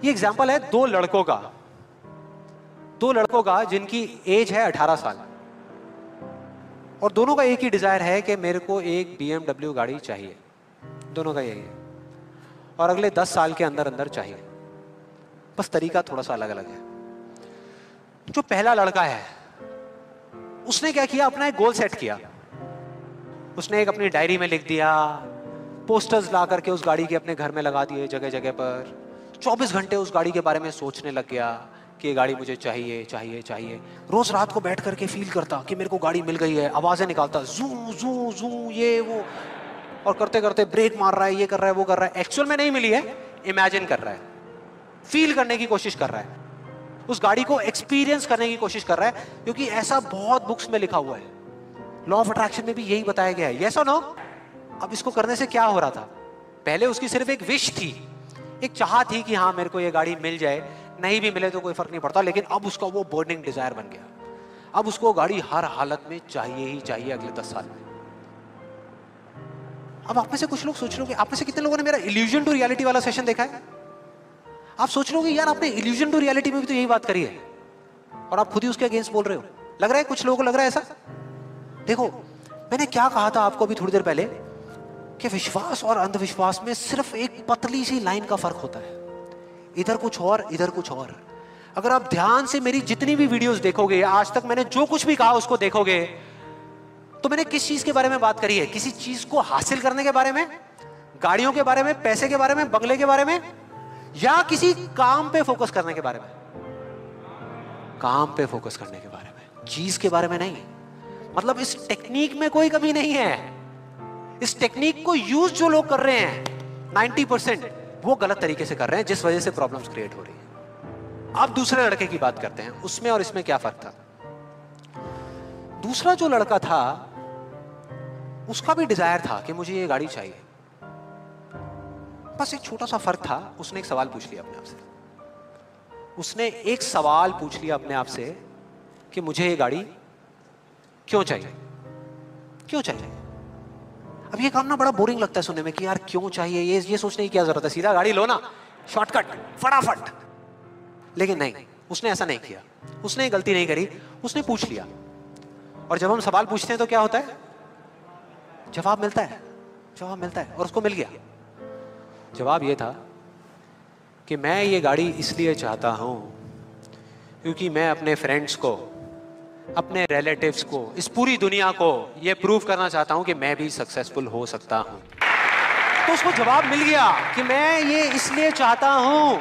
ये एग्जाम्पल है दो लड़कों का जिनकी एज है 18 साल, और दोनों का एक ही डिजायर है कि मेरे को एक BMW गाड़ी चाहिए। दोनों का यही है, और अगले 10 साल के अंदर अंदर चाहिए। बस तरीका थोड़ा सा अलग अलग है। जो पहला लड़का है उसने क्या किया, अपना एक गोल सेट किया। उसने एक अपनी डायरी में लिख दिया, पोस्टर्स ला करके उस गाड़ी के अपने घर में लगा दिए जगह जगह पर। 24 घंटे उस गाड़ी के बारे में सोचने लग गया कि ये गाड़ी मुझे चाहिए चाहिए चाहिए। रोज रात को बैठ करके फील करता कि मेरे को गाड़ी मिल गई है, आवाजें निकालता, जू जू जू ये वो, और करते करते ब्रेक मार रहा है, ये कर रहा है वो कर रहा है। एक्चुअल में नहीं मिली है, इमेजिन कर रहा है, फील करने की कोशिश कर रहा है, उस गाड़ी को एक्सपीरियंस करने की कोशिश कर रहा है, क्योंकि ऐसा बहुत बुक्स में लिखा हुआ है। लॉ ऑफ अट्रैक्शन में भी यही बताया गया है। यस और नो? अब इसको करने से क्या हो रहा था, पहले उसकी सिर्फ एक विश थी, एक चाह थी कि हाँ मेरे को ये गाड़ी मिल जाए, नहीं भी मिले तो कोई फर्क नहीं पड़ता, लेकिन अब उसका वो बर्निंग डिजायर बन गया। अब उसको गाड़ी हर हालत में चाहिए ही चाहिए अगले 10 साल में। अब आप में से कुछ लोग सोच लोगे, आप में से कितने लोगों ने मेरा इल्यूजन टू रियलिटी वाला सेशन देखा है? आप सोच लोगे यार आपने इल्यूजन टू रियलिटी में भी तो यही बात करी है, और आप खुद ही उसके अगेंस्ट बोल रहे हो। लग रहा है कुछ लोगों को लग रहा है ऐसा। देखो मैंने क्या कहा था आपको अभी थोड़ी देर पहले, कि विश्वास और अंधविश्वास में सिर्फ एक पतली सी लाइन का फर्क होता है, इधर कुछ और इधर कुछ और। अगर आप ध्यान से मेरी जितनी भी वीडियोस देखोगे, आज तक मैंने जो कुछ भी कहा उसको देखोगे, तो मैंने किस चीज के बारे में बात करी है? किसी चीज को हासिल करने के बारे में, गाड़ियों के बारे में, पैसे के बारे में, बंगले के बारे में, या किसी काम पे फोकस करने के बारे में? काम पे फोकस करने के बारे में, चीज के बारे में नहीं। मतलब इस टेक्निक में कोई कमी नहीं है। इस टेक्निक को यूज जो लोग कर रहे हैं 90% वो गलत तरीके से कर रहे हैं, जिस वजह से प्रॉब्लम्स क्रिएट हो रही है। अब दूसरे लड़के की बात करते हैं, उसमें और इसमें क्या फर्क था। दूसरा जो लड़का था उसका भी डिजायर था कि मुझे ये गाड़ी चाहिए, बस एक छोटा सा फर्क था। उसने एक सवाल पूछ लिया अपने आप से, उसने एक सवाल पूछ लिया अपने आप से कि मुझे ये गाड़ी क्यों चाहिए, क्यों चाहिए। अब ये काम ना बड़ा बोरिंग लगता है सुनने में कि यार क्यों चाहिए, ये सोचने की क्या जरूरत है, सीधा गाड़ी लो ना, शॉर्टकट फटाफट। लेकिन नहीं, उसने ऐसा नहीं किया, उसने गलती नहीं करी, उसने पूछ लिया। और जब हम सवाल पूछते हैं तो क्या होता है, जवाब मिलता है, जवाब मिलता है। और उसको मिल गया। जवाब ये था कि मैं ये गाड़ी इसलिए चाहता हूं क्योंकि मैं अपने फ्रेंड्स को, अपने रिलेटिव्स को, इस पूरी दुनिया को ये प्रूव करना चाहता हूं कि मैं भी सक्सेसफुल हो सकता हूं। तो उसको जवाब मिल गया कि मैं ये इसलिए चाहता हूं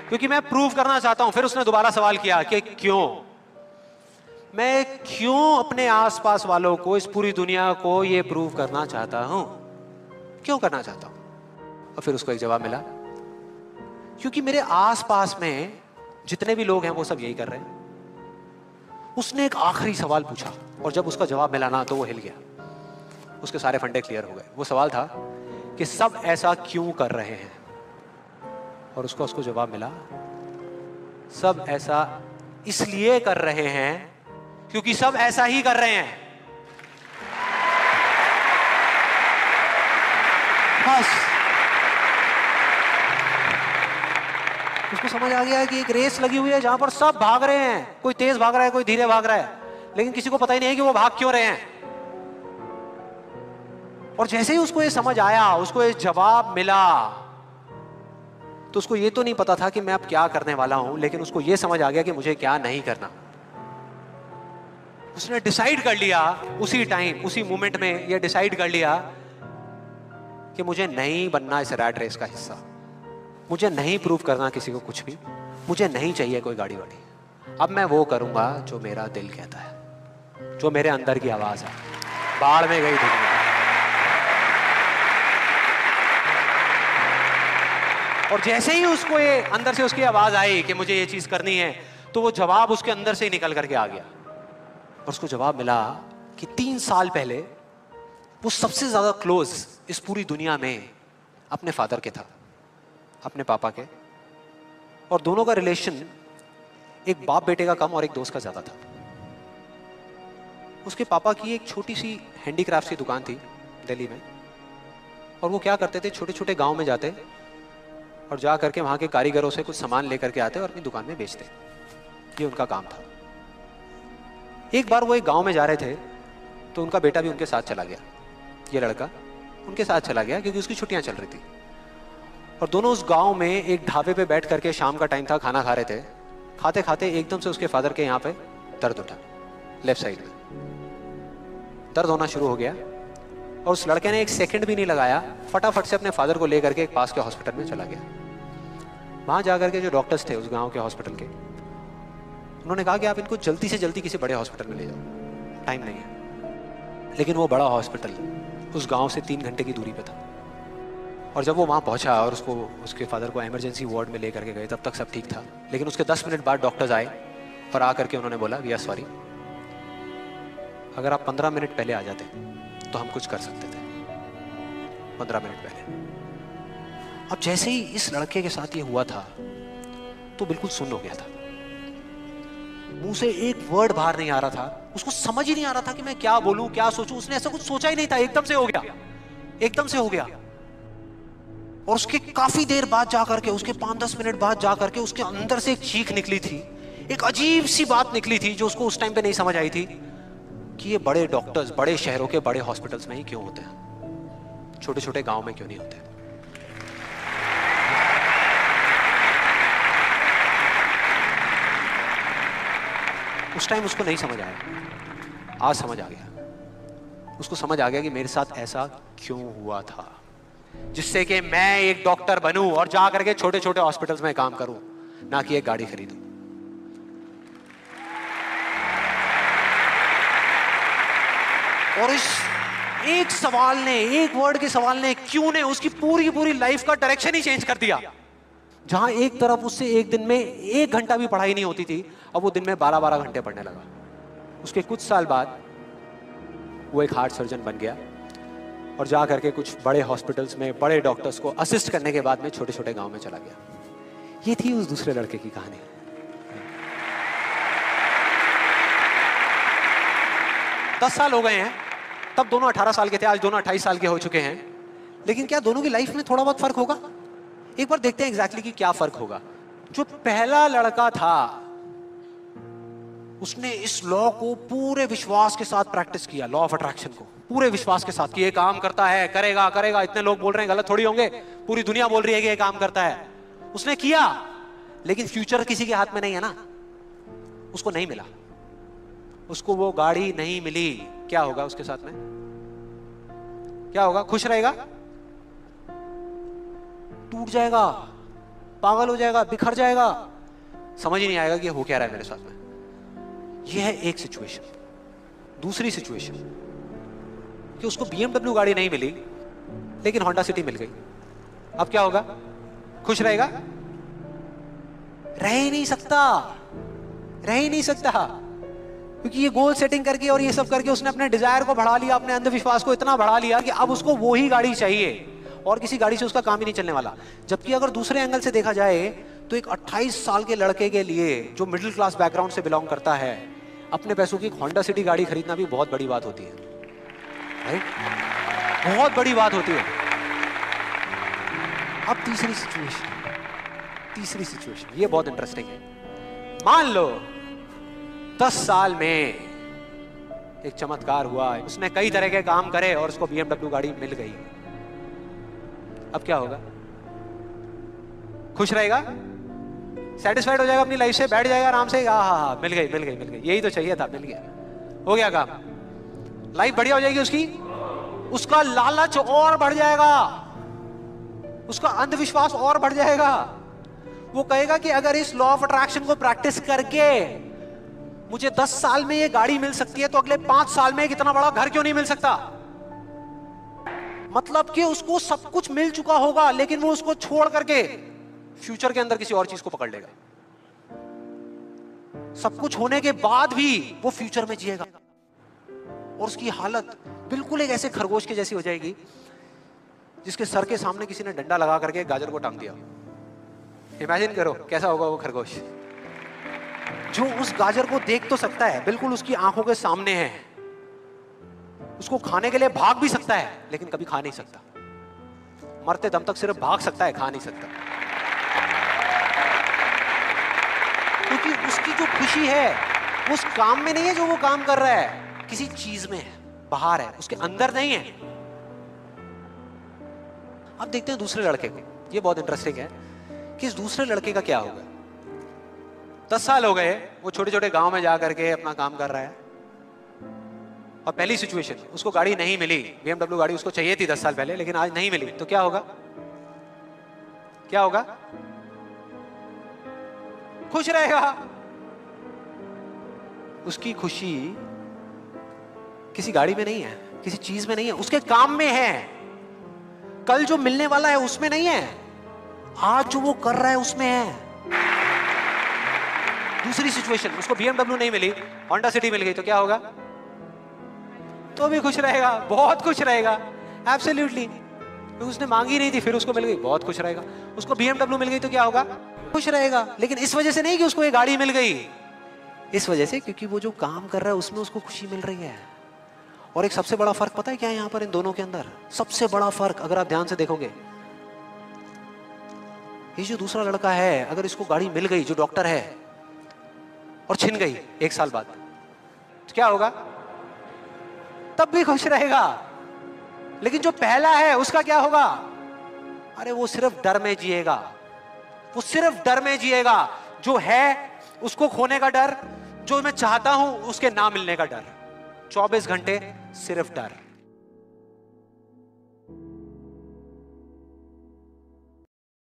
क्योंकि मैं प्रूव करना चाहता हूं। फिर उसने दोबारा सवाल किया कि क्यों, मैं क्यों अपने आसपास वालों को, इस पूरी दुनिया को ये प्रूव करना चाहता हूं, क्यों करना चाहता हूं। और फिर उसको एक जवाब मिला, क्योंकि मेरे आसपास में जितने भी लोग हैं वो सब यही कर रहे हैं। उसने एक आखिरी सवाल पूछा, और जब उसका जवाब मिला ना तो वो हिल गया, उसके सारे फंडे क्लियर हो गए। वो सवाल था कि सब ऐसा क्यों कर रहे हैं, और उसको जवाब मिला, सब ऐसा इसलिए कर रहे हैं क्योंकि सब ऐसा ही कर रहे हैं। बस उसको समझ आ गया कि एक रेस लगी हुई है जहां पर सब भाग रहे हैं, कोई तेज भाग रहा है, कोई धीरे भाग रहा है, लेकिन किसी को पता ही नहीं है कि वो भाग क्यों रहे हैं। और जैसे ही उसको ये समझ आया, उसको ये जवाब मिला, तो उसको ये तो नहीं पता था कि मैं अब क्या करने वाला हूं, लेकिन उसको ये समझ आ गया कि मुझे क्या नहीं करना। उसने डिसाइड कर लिया उसी टाइम, उसी मोमेंट में ये डिसाइड कर लिया कि मुझे नहीं बनना इस रैट रेस का हिस्सा, मुझे नहीं प्रूव करना किसी को कुछ भी, मुझे नहीं चाहिए कोई गाड़ी वाड़ी। अब मैं वो करूंगा जो मेरा दिल कहता है, जो मेरे अंदर की आवाज है। बाढ़ में गई दुनिया। और जैसे ही उसको ये अंदर से उसकी आवाज आई कि मुझे ये चीज करनी है, तो वो जवाब उसके अंदर से ही निकल करके आ गया। और उसको जवाब मिला कि 3 साल पहले वो सबसे ज्यादा क्लोज इस पूरी दुनिया में अपने फादर के था, अपने पापा के। और दोनों का रिलेशन एक बाप बेटे का कम और एक दोस्त का ज्यादा था। उसके पापा की एक छोटी सी हैंडीक्राफ्ट की दुकान थी दिल्ली में, और वो क्या करते थे, छोटे छोटे गांव में जाते और जा करके वहाँ के कारीगरों से कुछ सामान लेकर के आते और अपनी दुकान में बेचते। ये उनका काम था। एक बार वो एक गांव में जा रहे थे तो उनका बेटा भी उनके साथ चला गया। ये लड़का उनके साथ चला गया क्योंकि उसकी छुट्टियां चल रही थी। और दोनों उस गांव में एक ढाबे पे बैठ करके, शाम का टाइम था, खाना खा रहे थे। खाते खाते एकदम से उसके फादर के यहाँ पे दर्द उठा, लेफ्ट साइड में दर्द होना शुरू हो गया। और उस लड़के ने एक सेकंड भी नहीं लगाया, फटाफट से अपने फादर को लेकर के एक पास के हॉस्पिटल में चला गया। वहां जाकर के जो डॉक्टर्स थे उस गांव के हॉस्पिटल के, उन्होंने कहा कि आप इनको जल्दी से जल्दी किसी बड़े हॉस्पिटल में ले जाओ, टाइम नहीं है। लेकिन वो बड़ा हॉस्पिटल उस गांव से 3 घंटे की दूरी पे था। और जब वो वहाँ पहुंचा और उसके फादर को इमरजेंसी वार्ड में लेकर के गए, तब तक सब ठीक था। लेकिन उसके 10 मिनट बाद डॉक्टर्स आए और आकर के उन्होंने बोला, वी आर सॉरी, अगर आप 15 मिनट पहले आ जाते तो हम कुछ कर सकते थे। 15 मिनट पहले। अब जैसे ही इस लड़के के साथ ये हुआ था तो बिल्कुल सुन्न हो गया था, मुंह से एक वर्ड बाहर नहीं आ रहा था। उसको समझ ही नहीं आ रहा था कि मैं क्या बोलूं, क्या सोचूं। उसने ऐसा कुछ सोचा ही नहीं था, एकदम से हो गया, एकदम से हो गया। और उसके काफी देर बाद जाकर के, उसके 5-10 मिनट बाद जाकर के उसके अंदर से एक चीख निकली थी, एक अजीब सी बात निकली थी जो उसको उस टाइम पे नहीं समझ आई थी कि ये बड़े डॉक्टर्स बड़े शहरों के बड़े हॉस्पिटल्स में ही क्यों होते हैं, छोटे छोटे गांव में क्यों नहीं होते। उस टाइम उसको नहीं समझ आया, आज समझ आ गया। उसको समझ आ गया कि मेरे साथ ऐसा क्यों हुआ था, जिससे कि मैं एक डॉक्टर बनूं और जा करके छोटे छोटे हॉस्पिटल्स में काम करूं, ना कि एक गाड़ी खरीदूं। और इस एक सवाल ने, एक वर्ड के सवाल ने, क्यों ने, उसकी पूरी पूरी लाइफ का डायरेक्शन ही चेंज कर दिया। जहां एक तरफ उससे एक दिन में 1 घंटा भी पढ़ाई नहीं होती थी, अब वो दिन में 12-12 घंटे पढ़ने लगा। उसके कुछ साल बाद वो एक हार्ट सर्जन बन गया और जा करके कुछ बड़े हॉस्पिटल्स में बड़े डॉक्टर्स को असिस्ट करने के बाद में छोटे छोटे गांव में चला गया। ये थी उस दूसरे लड़के की कहानी। 10 साल हो गए हैं, तब दोनों 18 साल के थे, आज दोनों 28 साल के हो चुके हैं। लेकिन क्या दोनों की लाइफ में थोड़ा बहुत फर्क होगा? एक बार देखते हैं एग्जैक्टली कि क्या फर्क होगा। जो पहला लड़का था उसने इस लॉ को पूरे विश्वास के साथ प्रैक्टिस किया, लॉ ऑफ अट्रैक्शन को पूरे विश्वास के साथ कि ये काम करता है, करेगा करेगा, इतने लोग बोल रहे हैं, गलत थोड़ी होंगे, पूरी दुनिया बोल रही है कि ये काम करता है। उसने किया, लेकिन फ्यूचर किसी के हाथ में नहीं है ना, उसको नहीं मिला, उसको वो गाड़ी नहीं मिली। क्या होगा उसके साथ में? क्या होगा? खुश रहेगा? टूट जाएगा, पागल हो जाएगा, बिखर जाएगा, समझ ही नहीं आएगा कि हो क्या रहा है मेरे साथ में। यह है एक सिचुएशन। दूसरी सिचुएशन कि उसको BMW गाड़ी नहीं मिली लेकिन होंडा सिटी मिल गई। अब क्या होगा? खुश रहेगा? रह ही नहीं सकता, रह ही नहीं सकता, क्योंकि ये गोल सेटिंग करके और ये सब करके उसने अपने डिजायर को बढ़ा लिया, अपने अंधविश्वास को इतना बढ़ा लिया कि अब उसको वो ही गाड़ी चाहिए और किसी गाड़ी से उसका काम ही नहीं चलने वाला। जबकि अगर दूसरे एंगल से देखा जाए तो एक 28 साल के लड़के के लिए जो मिडिल क्लास बैकग्राउंड से बिलोंग करता है, अपने पैसों की होंडा सिटी गाड़ी खरीदना भी बहुत बड़ी बात होती है, राइट? बहुत बड़ी बात होती है। अब तीसरी सिचुएशन ये बहुत इंटरेस्टिंग है। मान लो 10 साल में एक चमत्कार हुआ, उसने कई तरह के काम करे और उसको BMW गाड़ी मिल गई। अब क्या होगा? खुश रहेगा? सेटिस्फाइड हो जाएगा अपनी लाइफ से, बैठ जाएगा आराम से, हाँ, मिल गई, यही तो चाहिए था, मिल गया, हो गया काम, लाइफ बढ़िया हो जाएगी उसकी। उसका लालच और बढ़ जाएगा, उसका अंधविश्वास और बढ़ जाएगा। वो कहेगा कि अगर इस लॉ ऑफ अट्रैक्शन को प्रैक्टिस करके मुझे 10 साल में ये गाड़ी मिल सकती है तो अगले 5 साल में कितना बड़ा घर क्यों नहीं मिल सकता? मतलब कि उसको सब कुछ मिल चुका होगा लेकिन वो उसको छोड़ करके फ्यूचर के अंदर किसी और चीज को पकड़ लेगा। सब कुछ होने के बाद भी वो फ्यूचर में जिएगा और उसकी हालत बिल्कुल एक ऐसे खरगोश के जैसी हो जाएगी जिसके सर के सामने किसी ने डंडा लगा करके गाजर को टांग दिया। इमेजिन करो कैसा होगा वो खरगोश, जो उस गाजर को देख तो सकता है, बिल्कुल उसकी आंखों के सामने है, उसको खाने के लिए भाग भी सकता है लेकिन कभी खा नहीं सकता, मरते दम तक सिर्फ भाग सकता है, खा नहीं सकता। खुशी है उस काम में नहीं है जो वो काम कर रहा है, किसी चीज में है, बाहर है, उसके अंदर नहीं है। अब देखते हैं दूसरे लड़के को। ये बहुत इंटरेस्टिंग है कि इस दूसरे लड़के का क्या होगा। 10 साल हो गए, वो छोटे छोटे गांव में जा करके अपना काम कर रहा है, और पहली सिचुएशन उसको गाड़ी नहीं मिली, BMW गाड़ी उसको चाहिए थी 10 साल पहले, लेकिन आज नहीं मिली, तो क्या होगा? क्या होगा? खुश रहेगा। उसकी खुशी किसी गाड़ी में नहीं है, किसी चीज में नहीं है, उसके काम में है। कल जो मिलने वाला है उसमें नहीं है, आज जो वो कर रहा है उसमें है। दूसरी सिचुएशन, उसको BMW नहीं मिली, होंडा सिटी मिल गई, तो क्या होगा? तो भी खुश रहेगा, बहुत खुश रहेगा, एब्सोल्युटली। उसने मांगी नहीं थी, फिर उसको मिल गई, बहुत खुश रहेगा। उसको BMW मिल गई तो क्या होगा? खुश रहेगा। लेकिन इस वजह से नहीं कि उसको ये गाड़ी मिल गई, इस वजह से क्योंकि वो जो काम कर रहा है उसमें उसको खुशी मिल रही है। और एक सबसे बड़ा फर्क पता है क्या है यहां पर इन दोनों के अंदर? सबसे बड़ा फर्क अगर आप ध्यान से देखोगे, ये जो दूसरा लड़का है, अगर इसको गाड़ी मिल गई, जो डॉक्टर है, और छिन गई 1 साल बाद, तो क्या होगा? तब भी खुश रहेगा। लेकिन जो पहला है उसका क्या होगा? अरे वो सिर्फ डर में जिएगा, वो सिर्फ डर में जिएगा। जो है उसको खोने का डर, जो मैं चाहता हूं उसके ना मिलने का डर, 24 घंटे सिर्फ डर।